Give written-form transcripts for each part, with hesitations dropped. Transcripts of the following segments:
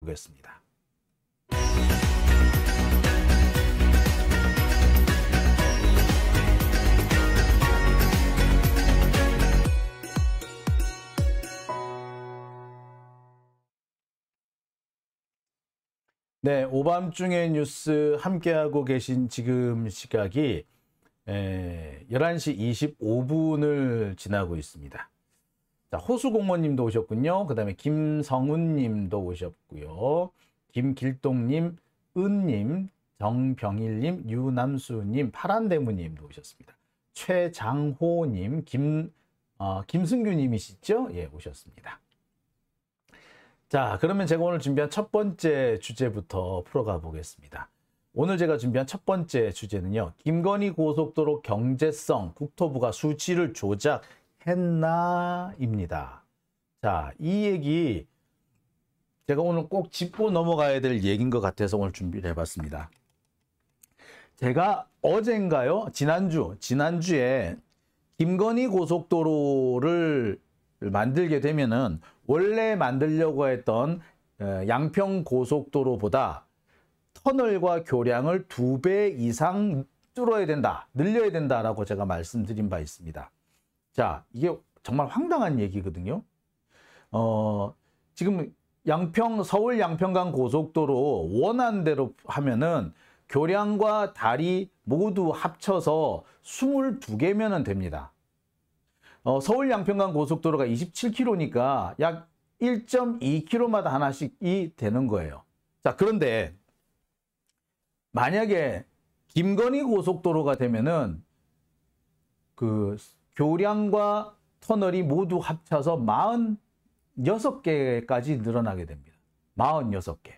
보겠습니다. 네, 오밤중의 뉴스 함께하고 계신 지금 시각이 11시 25분을 지나고 있습니다. 자, 호수공무원님도 오셨군요. 그 다음에 김성훈님도 오셨고요. 김길동님, 은님, 정병일님, 유남수님, 파란대무님도 오셨습니다. 최장호님, 김승규님이시죠? 예, 오셨습니다. 자, 그러면 제가 오늘 준비한 첫 번째 주제부터 풀어가 보겠습니다. 오늘 제가 준비한 첫 번째 주제는요. 김건희 고속도로 경제성 국토부가 수치를 조작했나? 입니다. 자, 이 얘기 제가 오늘 꼭 짚고 넘어가야 될 얘기인 것 같아서 오늘 준비를 해봤습니다. 제가 어젠가요? 지난주에 김건희 고속도로를 만들게 되면은 원래 만들려고 했던 양평 고속도로보다 터널과 교량을 2배 이상 늘려야 된다라고 제가 말씀드린 바 있습니다. 자, 이게 정말 황당한 얘기거든요. 지금 서울 양평간 고속도로 원안대로 하면은 교량과 다리 모두 합쳐서 22개면은 됩니다. 서울 양평간 고속도로가 27km니까 약 1.2km마다 하나씩이 되는 거예요. 자, 그런데 만약에 김건희 고속도로가 되면은 그 교량과 터널이 모두 합쳐서 46개까지 늘어나게 됩니다. 46개.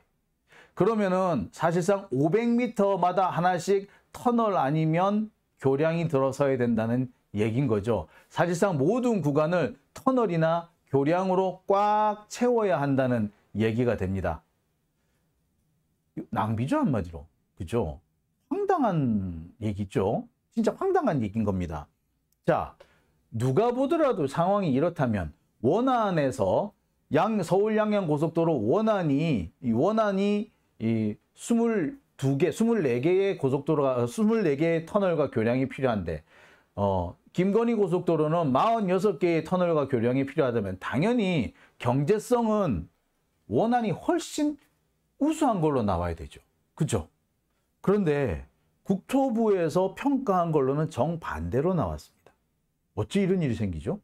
그러면은 사실상 500m마다 하나씩 터널 아니면 교량이 들어서야 된다는 얘기인 거죠. 사실상 모든 구간을 터널이나 교량으로 꽉 채워야 한다는 얘기가 됩니다. 낭비죠, 한마디로. 그죠? 황당한 얘기죠. 진짜 황당한 얘기인 겁니다. 자, 누가 보더라도 상황이 이렇다면 원안에서 서울 양양 고속도로 원안이 24개의 고속도로가 24개의 터널과 교량이 필요한데 김건희 고속도로는 46개의 터널과 교량이 필요하다면 당연히 경제성은 원안이 훨씬 우수한 걸로 나와야 되죠. 그죠? 그런데 국토부에서 평가한 걸로는 정반대로 나왔습니다. 어찌 이런 일이 생기죠?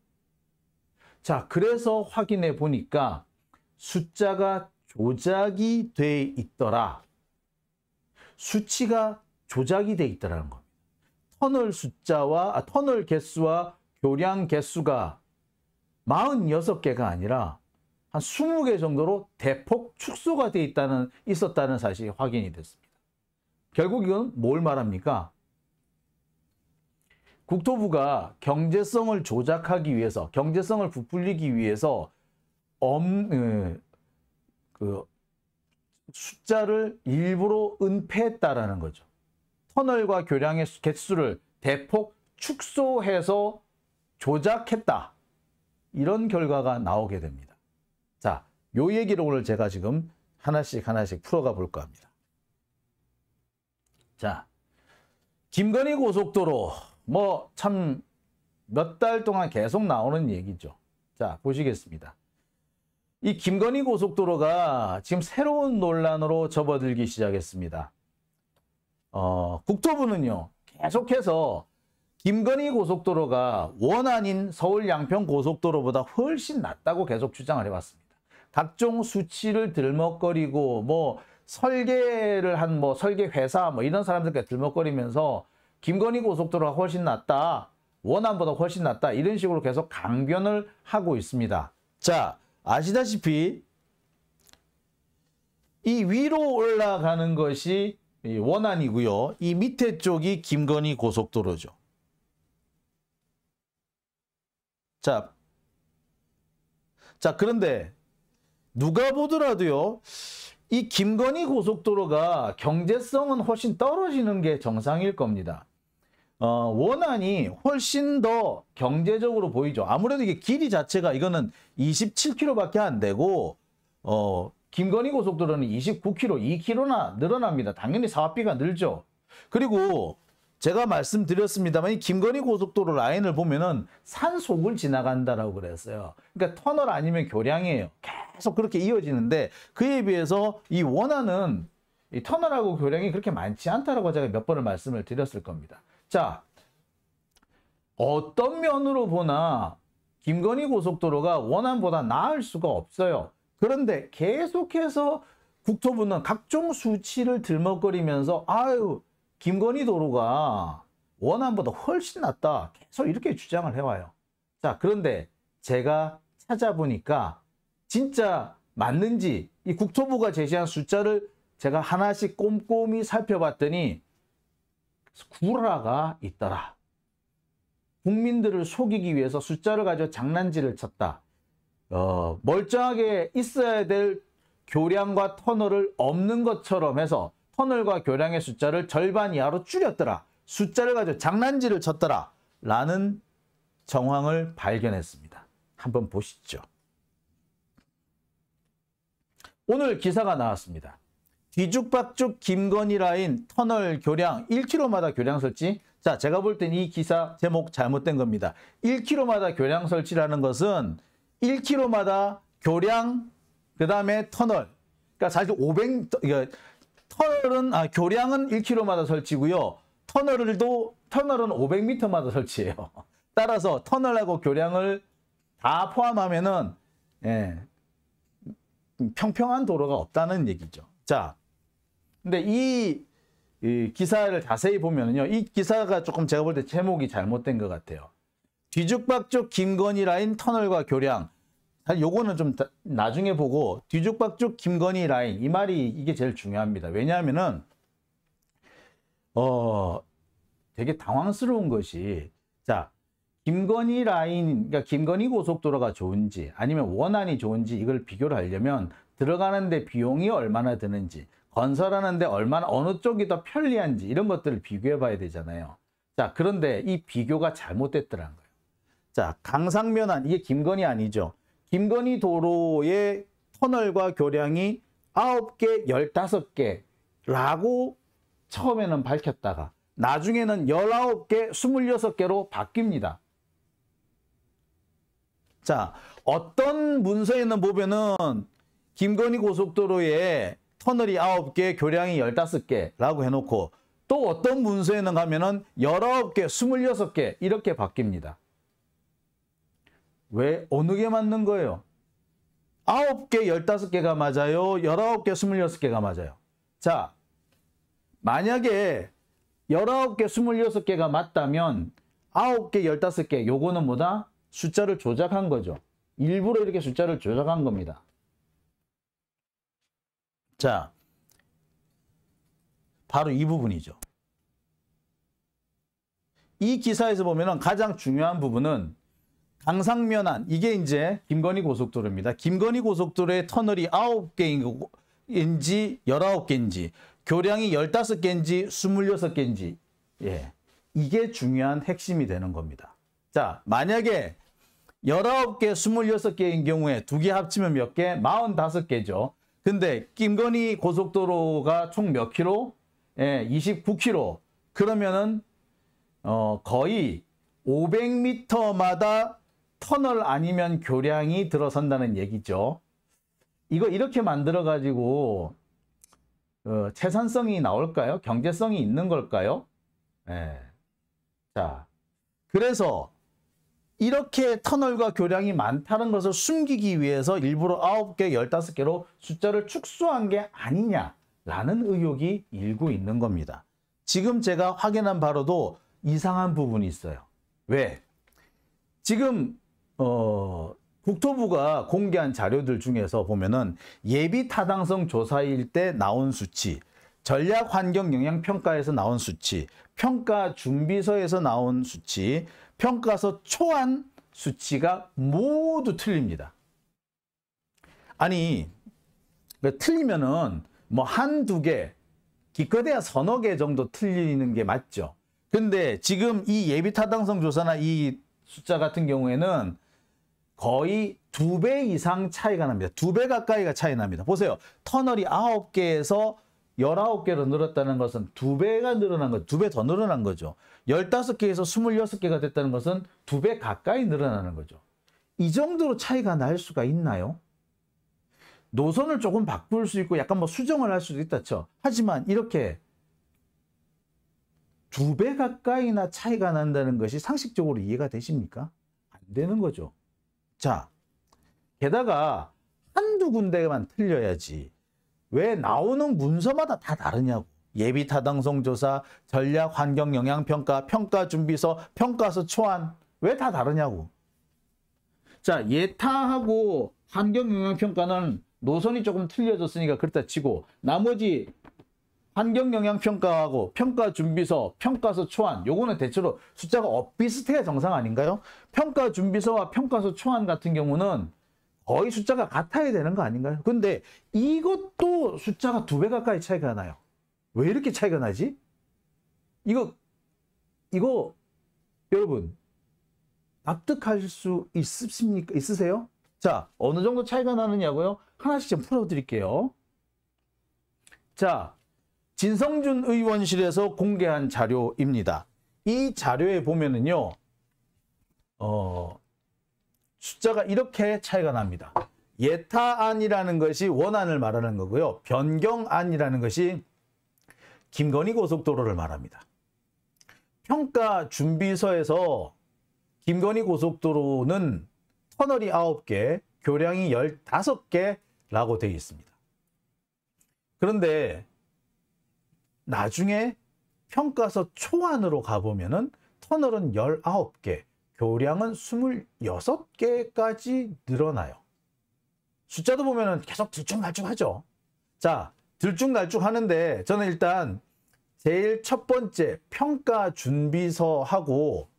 자, 그래서 확인해 보니까 숫자가 조작이 돼 있더라. 수치가 조작이 돼 있더라는 겁니다. 터널 개수와 교량 개수가 46개가 아니라 한 20개 정도로 대폭 축소가 돼 있었다는 사실이 확인이 됐습니다. 결국 이건 뭘 말합니까? 국토부가 경제성을 조작하기 위해서, 경제성을 부풀리기 위해서 숫자를 일부러 은폐했다라는 거죠. 터널과 교량의 개수를 대폭 축소해서 조작했다. 이런 결과가 나오게 됩니다. 자, 요 얘기를 오늘 제가 지금 하나씩 풀어가 볼까 합니다. 자, 김건희 고속도로 참 몇 달 동안 계속 나오는 얘기죠. 자, 보시겠습니다. 이 김건희 고속도로가 지금 새로운 논란으로 접어들기 시작했습니다. 국토부는요, 계속해서 김건희 고속도로가 원안인 서울 양평 고속도로보다 훨씬 낫다고 계속 주장을 해왔습니다. 각종 수치를 들먹거리고 설계를 한 설계 회사 이런 사람들께 들먹거리면서 김건희 고속도로가 훨씬 낫다, 원안보다 훨씬 낫다, 이런 식으로 계속 강변을 하고 있습니다. 자, 아시다시피 이 위로 올라가는 것이 원안이고요. 이 밑에 쪽이 김건희 고속도로죠. 자, 그런데 누가 보더라도요, 이 김건희 고속도로가 경제성은 훨씬 떨어지는 게 정상일 겁니다. 원안이 훨씬 더 경제적으로 보이죠. 아무래도 이게 길이 자체가 이거는 27km밖에 안 되고 김건희 고속도로는 29km, 2km나 늘어납니다. 당연히 사업비가 늘죠. 그리고 제가 말씀드렸습니다만 이 김건희 고속도로 라인을 보면은 산속을 지나간다라고 그랬어요. 그러니까 터널 아니면 교량이에요. 계속 그렇게 이어지는데 그에 비해서 이 원안은 이 터널하고 교량이 그렇게 많지 않다라고 제가 몇 번을 말씀을 드렸을 겁니다. 자, 어떤 면으로 보나 김건희 고속도로가 원안보다 나을 수가 없어요. 그런데 계속해서 국토부는 각종 수치를 들먹거리면서 아유 김건희 도로가 원안보다 훨씬 낫다 계속 이렇게 주장을 해와요. 자, 그런데 제가 찾아보니까 진짜 맞는지 이 국토부가 제시한 숫자를 제가 하나씩 꼼꼼히 살펴봤더니 구라가 있더라. 국민들을 속이기 위해서 숫자를 가지고 장난질을 쳤다. 멀쩡하게 있어야 될 교량과 터널을 없는 것처럼 해서 터널과 교량의 숫자를 절반 이하로 줄였더라. 숫자를 가지고 장난질을 쳤더라. 라는 정황을 발견했습니다. 한번 보시죠. 오늘 기사가 나왔습니다. 뒤죽박죽 김건희 라인 터널 교량 1km마다 교량 설치. 자, 제가 볼 땐 이 기사 제목 잘못된 겁니다. 1km마다 교량 설치라는 것은 1km마다 교량 그다음에 터널. 그러니까 사실 500 터널은 교량은 1km마다 설치고요. 터널은 500m마다 설치해요. 따라서 터널하고 교량을 다 포함하면은 평평한 도로가 없다는 얘기죠. 자, 근데 이 기사를 자세히 보면은요, 이 기사가 조금 제가 볼 때 제목이 잘못된 것 같아요. 뒤죽박죽 김건희 라인 터널과 교량. 사실 요거는 좀 나중에 보고 뒤죽박죽 김건희 라인 이 말이 이게 제일 중요합니다. 왜냐하면은 되게 당황스러운 것이 자 김건희 라인 그러니까 김건희 고속도로가 좋은지 아니면 원안이 좋은지 이걸 비교를 하려면 들어가는데 비용이 얼마나 드는지 건설하는데 얼마나 어느 쪽이 더 편리한지 이런 것들을 비교해 봐야 되잖아요. 자, 그런데 이 비교가 잘못됐더라는 거예요. 자, 강상면안 이게 김건희 아니죠. 김건희 도로의 터널과 교량이 9개, 15개라고 처음에는 밝혔다가 나중에는 19개, 26개로 바뀝니다. 자, 어떤 문서에는 보면은 김건희 고속도로에 터널이 9개, 교량이 15개라고 해놓고 또 어떤 문서에는 가면은 19개, 26개 이렇게 바뀝니다. 왜? 어느 게 맞는 거예요? 9개, 15개가 맞아요? 19개, 26개가 맞아요? 자, 만약에 19개, 26개가 맞다면 9개, 15개 요거는 뭐다? 숫자를 조작한 거죠. 일부러 이렇게 숫자를 조작한 겁니다. 자, 바로 이 부분이죠. 이 기사에서 보면 가장 중요한 부분은 강상면안 이게 이제 김건희 고속도로입니다. 김건희 고속도로의 터널이 9개인지 19개인지 교량이 15개인지 26개인지 이게 중요한 핵심이 되는 겁니다. 자, 만약에 19개, 26개인 경우에 두 개 합치면 몇 개? 45개죠. 근데 김건희 고속도로가 총 몇 킬로? 29km. 그러면은 거의 500m마다 터널 아니면 교량이 들어선다는 얘기죠. 이거 이렇게 만들어 가지고 채산성이 나올까요? 경제성이 있는 걸까요? 자, 그래서 이렇게 터널과 교량이 많다는 것을 숨기기 위해서 일부러 9개, 15개로 숫자를 축소한 게 아니냐라는 의혹이 일고 있는 겁니다. 지금 제가 확인한 바로도 이상한 부분이 있어요. 왜? 지금 국토부가 공개한 자료들 중에서 보면은 예비 타당성 조사일 때 나온 수치, 전략환경영향평가에서 나온 수치, 평가준비서에서 나온 수치, 평가서 초안 수치가 모두 틀립니다. 아니, 틀리면은 뭐 한두 개, 기껏해야 서너 개 정도 틀리는 게 맞죠. 근데 지금 이 예비 타당성 조사나 이 숫자 같은 경우에는 거의 2배 이상 차이가 납니다. 2배 가까이가 차이 납니다. 보세요. 터널이 9개에서 19개로 늘었다는 것은 2배가 늘어난 거죠. 2배 더 늘어난 거죠. 15개에서 26개가 됐다는 것은 2배 가까이 늘어나는 거죠. 이 정도로 차이가 날 수가 있나요? 노선을 조금 바꿀 수 있고 약간 뭐 수정을 할 수도 있다 쳐. 하지만 이렇게 2배 가까이나 차이가 난다는 것이 상식적으로 이해가 되십니까? 안 되는 거죠. 자, 게다가 한두 군데만 틀려야지 왜 나오는 문서마다 다 다르냐고. 예비 타당성 조사, 전략 환경 영향 평가, 평가 준비서, 평가서 초안 왜 다 다르냐고. 자, 예타하고 환경 영향 평가는 노선이 조금 틀려졌으니까 그렇다 치고 나머지 환경 영향 평가하고 평가 준비서, 평가서 초안 요거는 대체로 숫자가 비슷해야 정상 아닌가요? 평가 준비서와 평가서 초안 같은 경우는 거의 숫자가 같아야 되는 거 아닌가요? 근데 이것도 숫자가 2배 가까이 차이가 나요. 왜 이렇게 차이가 나지? 이거 여러분 납득할 수 있으십니까? 있으세요? 자, 어느 정도 차이가 나느냐고요? 하나씩 좀 풀어드릴게요. 자, 진성준 의원실에서 공개한 자료입니다. 이 자료에 보면은요, 숫자가 이렇게 차이가 납니다. 예타안이라는 것이 원안을 말하는 거고요. 변경안이라는 것이 김건희 고속도로를 말합니다. 평가 준비서에서 김건희 고속도로는 터널이 9개, 교량이 15개라고 되어 있습니다. 그런데 나중에 평가서 초안으로 가보면은 터널은 19개, 교량은 26개까지 늘어나요. 숫자도 보면은 계속 들쭉날쭉하죠. 자, 들쭉날쭉 하는데 저는 일단 제일 첫 번째 평가 준비서하고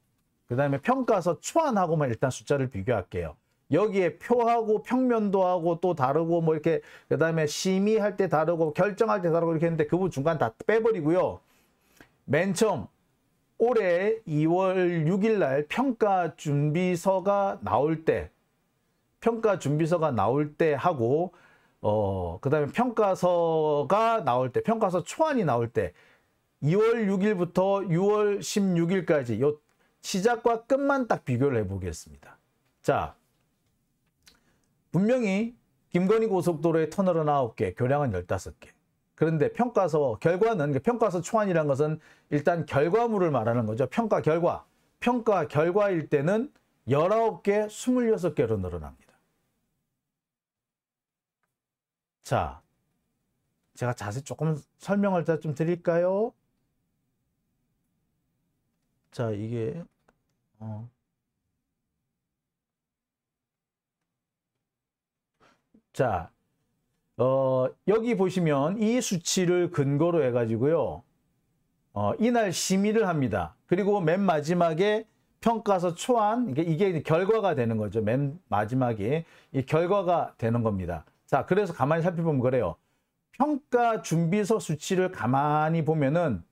그 다음에 평가서 초안하고만 일단 숫자를 비교할게요. 여기에 표하고 평면도하고 또 다르고 뭐 이렇게 그 다음에 심의할 때 다르고 결정할 때 다르고 이렇게 했는데 그 부분 중간 다 빼버리고요. 맨 처음 올해 2월 6일 날 평가 준비서가 나올 때 하고 그 다음에 평가서가 나올 때 평가서 초안이 나올 때 2월 6일부터 6월 16일까지 요 시작과 끝만 딱 비교를 해보겠습니다. 자, 분명히 김건희 고속도로의 터널은 9개, 교량은 15개. 그런데 평가서 결과는 평가서 초안이라는 것은 일단 결과물을 말하는 거죠. 평가 결과일 때는 19개, 26개로 늘어납니다. 자, 제가 자세히 조금 설명을 좀 드릴까요? 자, 이게 자, 여기 보시면 이 수치를 근거로 해가지고요. 이날 심의를 합니다. 그리고 맨 마지막에 평가서 초안, 이게 결과가 되는 거죠. 맨 마지막에 이 결과가 되는 겁니다. 자, 그래서 가만히 살펴보면 그래요. 평가 준비서 수치를 가만히 보면은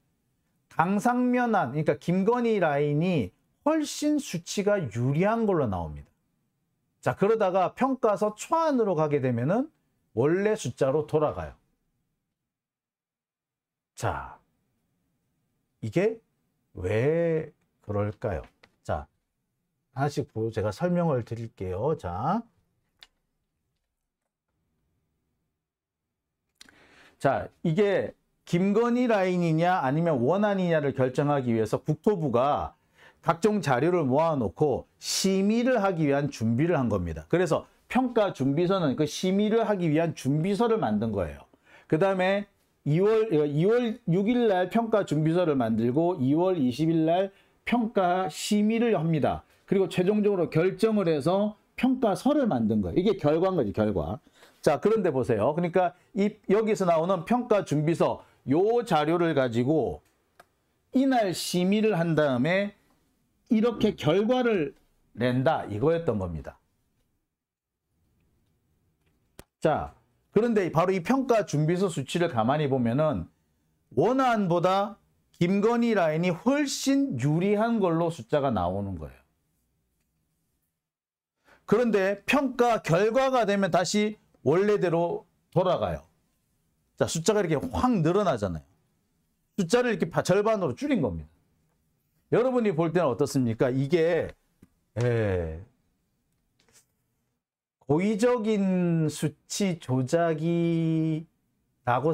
강상면안, 그러니까 김건희 라인이 훨씬 수치가 유리한 걸로 나옵니다. 자, 그러다가 평가서 초안으로 가게 되면은 원래 숫자로 돌아가요. 자, 이게 왜 그럴까요? 자, 하나씩 제가 설명을 드릴게요. 자, 이게 김건희 라인이냐 아니면 원안이냐를 결정하기 위해서 국토부가 각종 자료를 모아놓고 심의를 하기 위한 준비를 한 겁니다. 그래서 평가 준비서는 그 심의를 하기 위한 준비서를 만든 거예요. 그 다음에 2월 6일 날 평가 준비서를 만들고 2월 20일 날 평가 심의를 합니다. 그리고 최종적으로 결정을 해서 평가서를 만든 거예요. 이게 결과인 거지, 결과. 자, 그런데 보세요. 그러니까 여기서 나오는 평가 준비서 요 자료를 가지고 이날 심의를 한 다음에 이렇게 결과를 낸다, 이거였던 겁니다. 자, 그런데 바로 이 평가 준비서 수치를 가만히 보면은 원안보다 김건희 라인이 훨씬 유리한 걸로 숫자가 나오는 거예요. 그런데 평가 결과가 되면 다시 원래대로 돌아가요. 자, 숫자가 이렇게 확 늘어나잖아요. 숫자를 이렇게 절반으로 줄인 겁니다. 여러분이 볼 때는 어떻습니까? 이게 고의적인 수치 조작이라고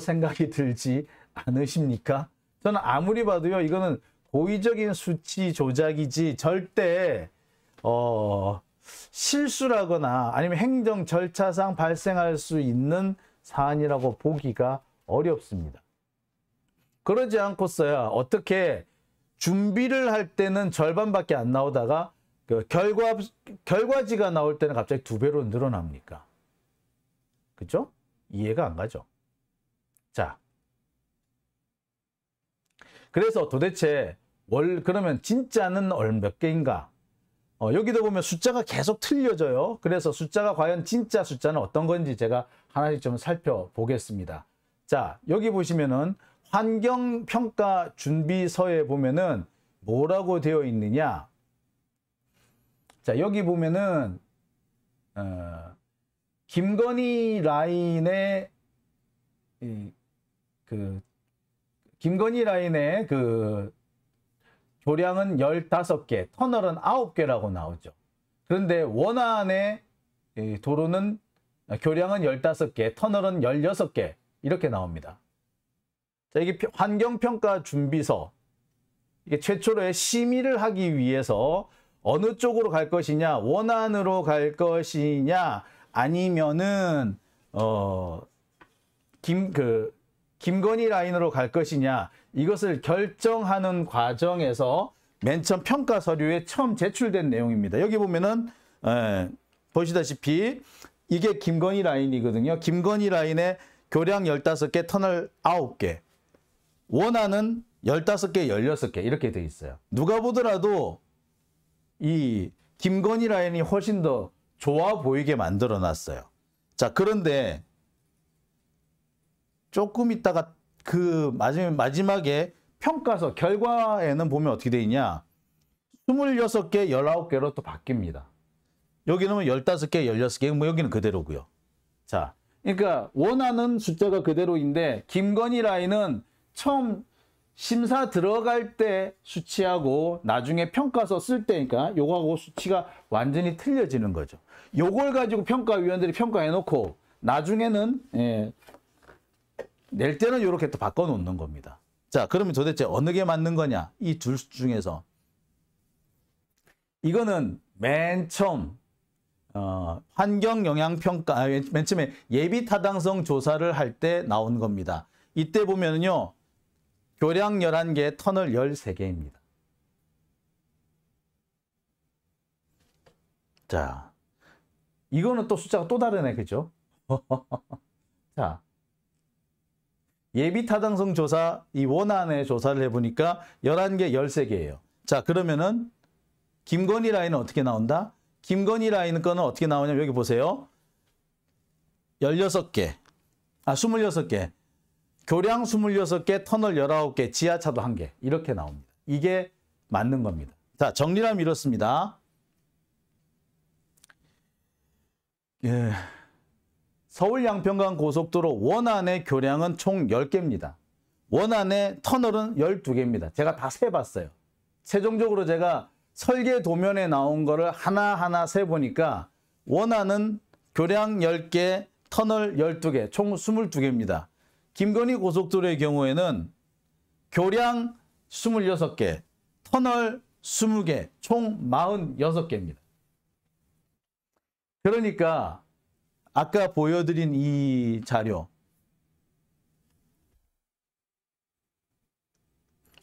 생각이 들지 않으십니까? 저는 아무리 봐도요, 이거는 고의적인 수치 조작이지 절대 실수라거나 아니면 행정 절차상 발생할 수 있는 사안이라고 보기가 어렵습니다. 그러지 않고서야 어떻게 준비를 할 때는 절반밖에 안 나오다가 그 결과지가 나올 때는 갑자기 2배로 늘어납니까? 그죠? 이해가 안 가죠? 자, 그래서 도대체 그러면 진짜는 몇 개인가? 여기도 보면 숫자가 계속 틀려져요. 그래서 숫자가 과연 진짜 숫자는 어떤 건지 제가 하나씩 좀 살펴보겠습니다. 자, 여기 보시면은 환경평가 준비서에 보면은 뭐라고 되어 있느냐? 자, 여기 보면은 김건희 라인의 교량은 15개, 터널은 9개라고 나오죠. 그런데 원안의 도로는 교량은 15개, 터널은 16개 이렇게 나옵니다. 자, 이게 환경평가 준비서. 이게 최초로의 심의를 하기 위해서 어느 쪽으로 갈 것이냐, 원안으로 갈 것이냐, 아니면은 김건희 라인으로 갈 것이냐, 이것을 결정하는 과정에서 맨 처음 평가 서류에 처음 제출된 내용입니다. 여기 보면은 보시다시피 이게 김건희 라인이거든요. 김건희 라인에 교량 15개, 터널 9개, 원안은 15개, 16개 이렇게 돼 있어요. 누가 보더라도 이 김건희 라인이 훨씬 더 좋아 보이게 만들어 놨어요. 자, 그런데 조금 있다가 그 마지막에 평가서 결과에는 보면 어떻게 돼 있냐? 26개, 19개로 또 바뀝니다. 여기는 15개, 16개, 뭐 여기는 그대로고요. 자, 그러니까 원하는 숫자가 그대로인데 김건희 라인은 처음 심사 들어갈 때 수치하고 나중에 평가서 쓸 때니까 요거하고 수치가 완전히 틀려지는 거죠. 요걸 가지고 평가위원들이 평가해 놓고 나중에는 낼 때는 이렇게 또 바꿔 놓는 겁니다. 자, 그러면 도대체 어느 게 맞는 거냐? 이 둘 중에서 이거는 맨 처음 환경영향평가, 맨 처음에 예비타당성 조사를 할 때 나온 겁니다. 이때 보면은요, 교량 11개, 터널 13개입니다. 자, 이거는 또 숫자가 또 다르네, 그죠? 자, 예비타당성 조사, 이 원안의 조사를 해보니까 11개, 13개예요. 자, 그러면은 김건희 라인은 어떻게 나온다? 김건희 라인 거는 어떻게 나오냐면 여기 보세요. 26개, 26개. 교량 26개, 터널 19개, 지하차도 1개. 이렇게 나옵니다. 이게 맞는 겁니다. 자, 정리를 하면 이렇습니다. 서울 양평간 고속도로 원안의 교량은 총 10개입니다. 원안의 터널은 12개입니다. 제가 다 세봤어요. 최종적으로 제가 설계 도면에 나온 거를 하나하나 세보니까 원안은 교량 10개, 터널 12개, 총 22개입니다. 김건희 고속도로의 경우에는 교량 26개, 터널 20개, 총 46개입니다. 그러니까 아까 보여드린 이 자료,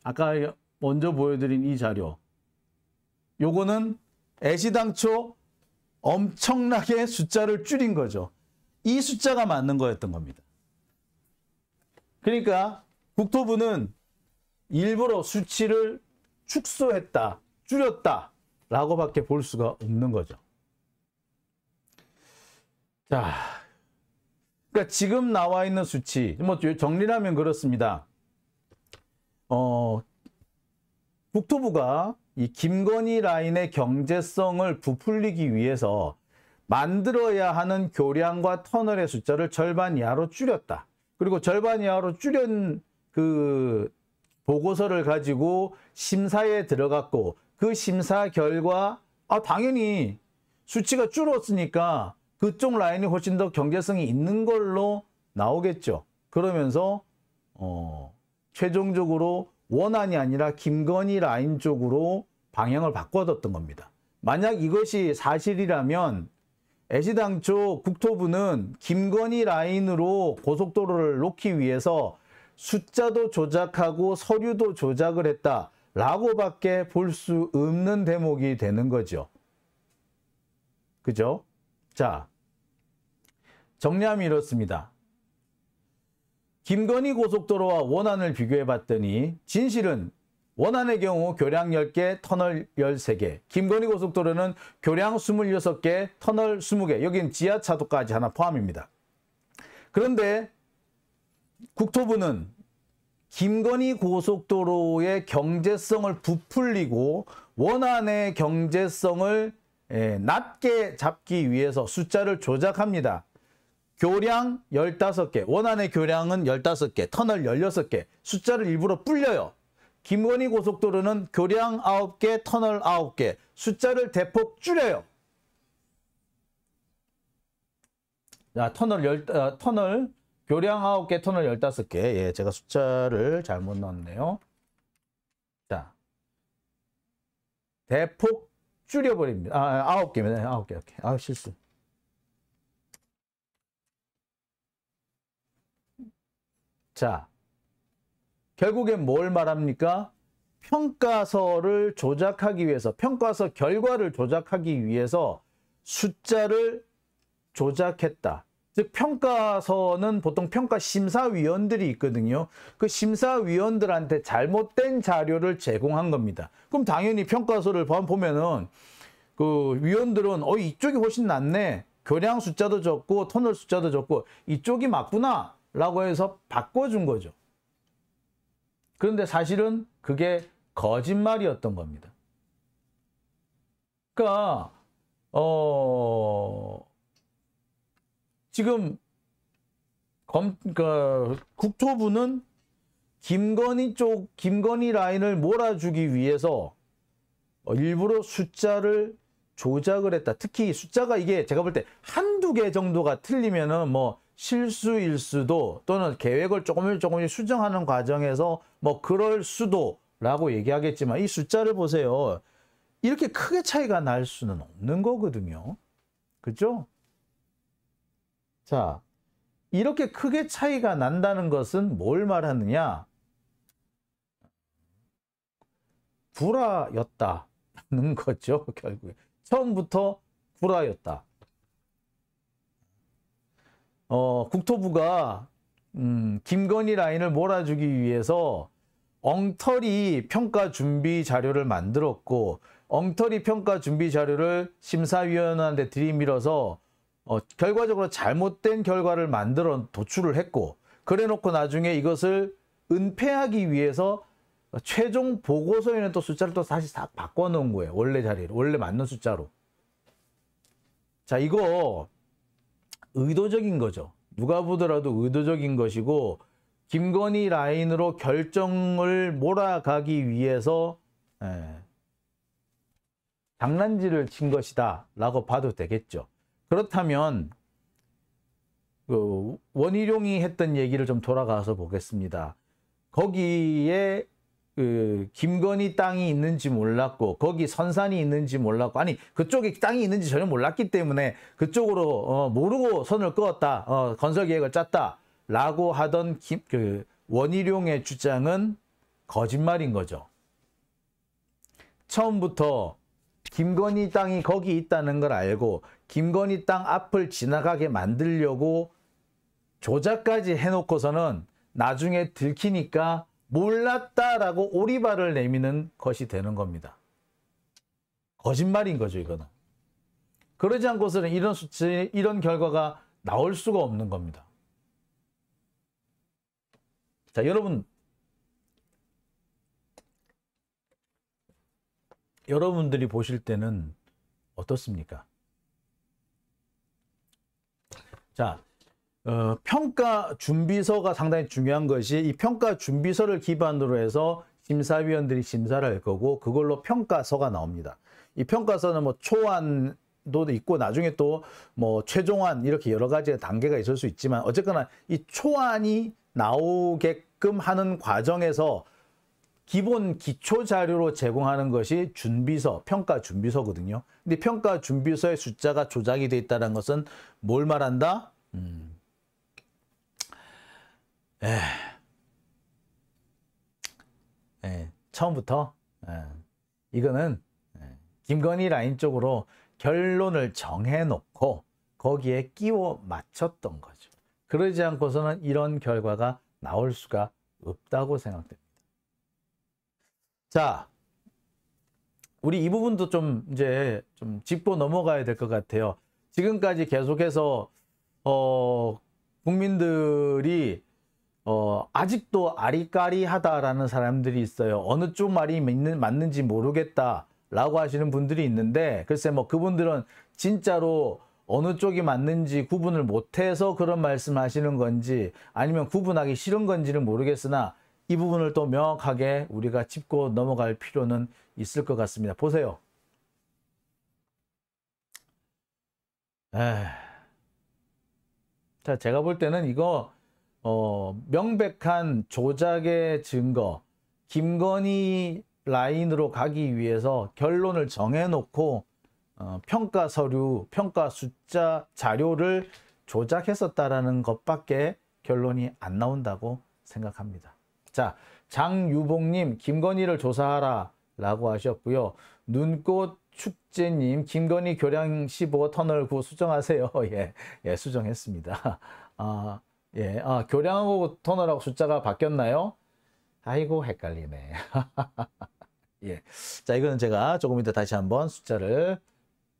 아까 먼저 보여드린 이 자료, 요거는 애시당초 엄청나게 숫자를 줄인 거죠. 이 숫자가 맞는 거였던 겁니다. 그러니까 국토부는 일부러 수치를 축소했다, 줄였다 라고밖에 볼 수가 없는 거죠. 자, 그러니까 지금 나와 있는 수치, 뭐 정리를 하면 그렇습니다. 국토부가 이 김건희 라인의 경제성을 부풀리기 위해서 만들어야 하는 교량과 터널의 숫자를 절반 이하로 줄였다. 그리고 절반 이하로 줄인 그 보고서를 가지고 심사에 들어갔고 그 심사 결과 당연히 수치가 줄었으니까 그쪽 라인이 훨씬 더 경제성이 있는 걸로 나오겠죠. 그러면서 최종적으로 원안이 아니라 김건희 라인 쪽으로 방향을 바꿔뒀던 겁니다. 만약 이것이 사실이라면 애시당초 국토부는 김건희 라인으로 고속도로를 놓기 위해서 숫자도 조작하고 서류도 조작을 했다라고밖에 볼 수 없는 대목이 되는 거죠. 그죠? 자, 정리하면 이렇습니다. 김건희 고속도로와 원안을 비교해 봤더니 진실은 원안의 경우 교량 10개, 터널 13개. 김건희 고속도로는 교량 26개, 터널 20개. 여긴 지하차도까지 하나 포함입니다. 그런데 국토부는 김건희 고속도로의 경제성을 부풀리고 원안의 경제성을 낮게 잡기 위해서 숫자를 조작합니다. 교량 15개, 원안의 교량은 15개, 터널 16개, 숫자를 일부러 불려요. 김건희 고속도로는 교량 9개, 터널 9개, 숫자를 대폭 줄여요. 자, 터널 교량 9개, 터널 15개. 예, 제가 숫자를 잘못 넣었네요. 자, 대폭 줄여버립니다. 9개입니다. 9개, 오케이. 실수. 자, 결국엔 뭘 말합니까? 평가서를 조작하기 위해서, 평가서 결과를 조작하기 위해서 숫자를 조작했다. 즉 평가서는 보통 평가심사위원들이 있거든요. 그 심사위원들한테 잘못된 자료를 제공한 겁니다. 그럼 당연히 평가서를 보면은 그 위원들은 이쪽이 훨씬 낫네. 교량 숫자도 적고 터널 숫자도 적고 이쪽이 맞구나 라고 해서 바꿔준 거죠. 그런데 사실은 그게 거짓말이었던 겁니다. 그러니까 지금 국토부는 김건희 라인을 몰아주기 위해서 일부러 숫자를 조작을 했다. 특히 숫자가 이게 제가 볼 때 한두 개 정도가 틀리면은 뭐 실수일 수도 또는 계획을 조금씩 수정하는 과정에서 뭐 그럴 수도라고 얘기하겠지만 이 숫자를 보세요. 이렇게 크게 차이가 날 수는 없는 거거든요. 그죠? 자, 이렇게 크게 차이가 난다는 것은 뭘 말하느냐? 구라였다는 거죠. 결국에. 처음부터 구라였다. 국토부가 김건희 라인을 몰아주기 위해서 엉터리 평가 준비 자료를 만들었고 엉터리 평가 준비 자료를 심사위원한테 들이밀어서 결과적으로 잘못된 결과를 만들어 도출을 했고 그래 놓고 나중에 이것을 은폐하기 위해서 최종 보고서에는 또 숫자를 또 다시 다 바꿔놓은 거예요. 원래 자리로, 원래 맞는 숫자로. 자, 이거 의도적인 거죠. 누가 보더라도 의도적인 것이고 김건희 라인으로 결정을 몰아가기 위해서 장난질을 친 것이다 라고 봐도 되겠죠. 그렇다면 그 원희룡이 했던 얘기를 좀 돌아가서 보겠습니다. 거기에 그 김건희 땅이 있는지 몰랐고 거기 선산이 있는지 몰랐고 아니 그쪽에 땅이 있는지 전혀 몰랐기 때문에 그쪽으로 모르고 선을 그었다. 건설 계획을 짰다 라고 하던 그 원희룡의 주장은 거짓말인 거죠. 처음부터 김건희 땅이 거기 있다는 걸 알고 김건희 땅 앞을 지나가게 만들려고 조작까지 해놓고서는 나중에 들키니까 몰랐다라고 오리발을 내미는 것이 되는 겁니다. 거짓말인 거죠, 이거는. 그러지 않고서는 이런 수치, 이런 결과가 나올 수가 없는 겁니다. 자, 여러분들이 보실 때는 어떻습니까? 자, 평가 준비서가 상당히 중요한 것이 이 평가 준비서를 기반으로 해서 심사위원들이 심사를 할 거고 그걸로 평가서가 나옵니다. 이 평가서는 뭐 초안도 있고 나중에 또 뭐 최종안 이렇게 여러 가지 단계가 있을 수 있지만 어쨌거나 이 초안이 나오게끔 하는 과정에서 기본 기초 자료로 제공하는 것이 준비서, 평가 준비서거든요. 근데 평가 준비서의 숫자가 조작이 돼 있다는 것은 뭘 말한다? 처음부터 이거는 김건희 라인 쪽으로 결론을 정해놓고 거기에 끼워 맞췄던 거죠. 그러지 않고서는 이런 결과가 나올 수가 없다고 생각됩니다. 자, 우리 이 부분도 좀 이제 좀 짚고 넘어가야 될 것 같아요. 지금까지 계속해서 국민들이 아직도 아리까리하다라는 사람들이 있어요. 어느 쪽 말이 맞는지 모르겠다라고 하시는 분들이 있는데 글쎄 뭐 그분들은 진짜로 어느 쪽이 맞는지 구분을 못해서 그런 말씀하시는 건지 아니면 구분하기 싫은 건지는 모르겠으나 이 부분을 또 명확하게 우리가 짚고 넘어갈 필요는 있을 것 같습니다. 보세요. 자, 제가 볼 때는 이거 명백한 조작의 증거, 김건희 라인으로 가기 위해서 결론을 정해놓고 평가 서류, 평가 숫자 자료를 조작했었다라는 것밖에 결론이 안 나온다고 생각합니다. 자, 장유봉님, 김건희를 조사하라 라고 하셨고요. 눈꽃 축제님, 김건희 교량 15 터널 9 수정하세요. 예, 수정했습니다. 교량하고 터널하고 숫자가 바뀌었나요? 아이고, 헷갈리네. 예. 자, 이거는 제가 조금 이따 다시 한번 숫자를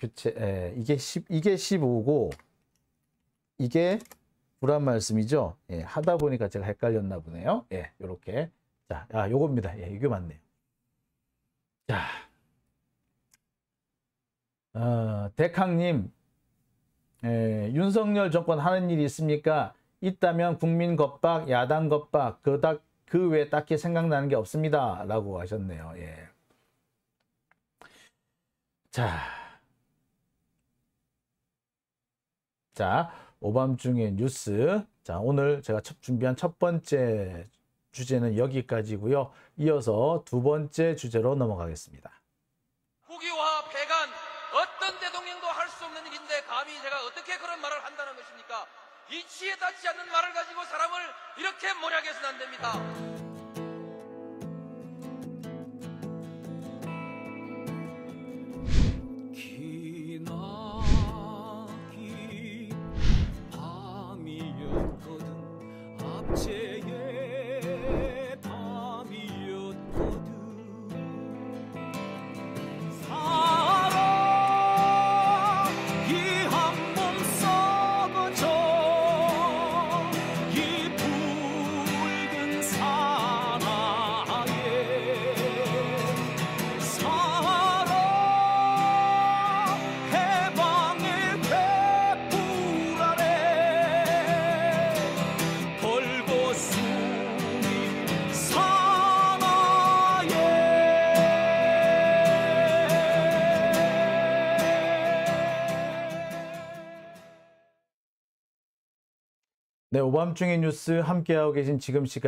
이게 15고, 이게 불안 말씀이죠. 예, 하다 보니까 제가 헷갈렸나 보네요. 예, 요렇게. 자, 요겁니다. 예, 이게 맞네요. 자. 백항님, 윤석열 정권 하는 일이 있습니까? 있다면 국민 겁박, 야당 겁박, 그 외에 딱히 생각나는 게 없습니다. 라고 하셨네요. 예. 자, 오밤중의 뉴스. 자, 오늘 제가 준비한 첫 번째 주제는 여기까지고요. 이어서 두 번째 주제로 넘어가겠습니다. 국유화, 폐간, 어떤 대통령도 할 수 없는 일인데 감히 제가 어떻게 그런 말을 한다는 것입니까? 이치에 닿지 않는 말을 가지고 사람을 이렇게 몰약해서는 안 됩니다. 기나긴 밤이었거든 압제의 밤이었거든 사랑이 한 몸 썩어져 이 붉은 사나에 사랑 해방의 횃불 아래 벌거숭이 사나에 네, 오밤중의 뉴스 함께하고 계신 지금 시간